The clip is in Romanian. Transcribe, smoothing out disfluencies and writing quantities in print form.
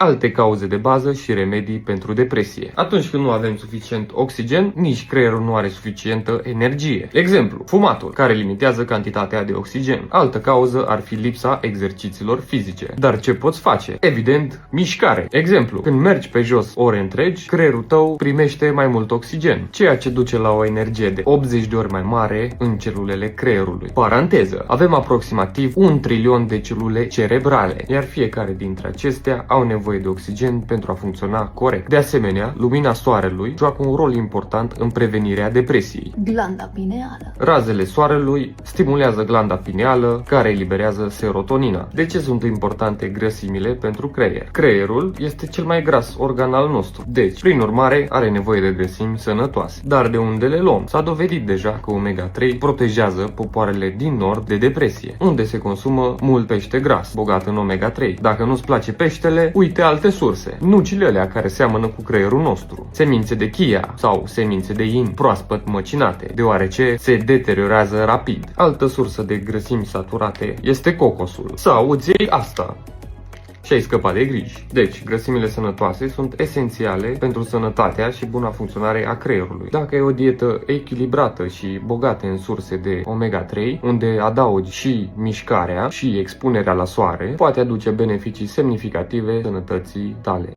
Alte cauze de bază și remedii pentru depresie. Atunci când nu avem suficient oxigen, nici creierul nu are suficientă energie. Exemplu, fumatul, care limitează cantitatea de oxigen. Altă cauză ar fi lipsa exercițiilor fizice. Dar ce poți face? Evident, mișcare. Exemplu, când mergi pe jos ore întregi, creierul tău primește mai mult oxigen, ceea ce duce la o energie de 80 de ori mai mare în celulele creierului. Paranteză, avem aproximativ 1 trilion de celule cerebrale, iar fiecare dintre acestea au nevoie de oxigen pentru a funcționa corect. De asemenea, lumina soarelui joacă un rol important în prevenirea depresiei. Glanda pineală. Razele soarelui stimulează glanda pineală, care eliberează serotonina. De ce sunt importante grăsimile pentru creier? Creierul este cel mai gras organ al nostru, deci, prin urmare, are nevoie de grăsimi sănătoase. Dar de unde le luăm? S-a dovedit deja că omega-3 protejează popoarele din nord de depresie, unde se consumă mult pește gras, bogat în omega-3. Dacă nu-ți place peștele, uite alte surse. Nucile alea care seamănă cu creierul nostru. Semințe de chia sau semințe de in proaspăt măcinate, deoarece se deteriorează rapid. Altă sursă de grăsimi saturate este cocosul. Sau îți iei asta și ai scăpat de griji. Deci, grăsimile sănătoase sunt esențiale pentru sănătatea și buna funcționare a creierului. Dacă ai o dietă echilibrată și bogată în surse de omega-3, unde adaugi și mișcarea și expunerea la soare, poate aduce beneficii semnificative sănătății tale.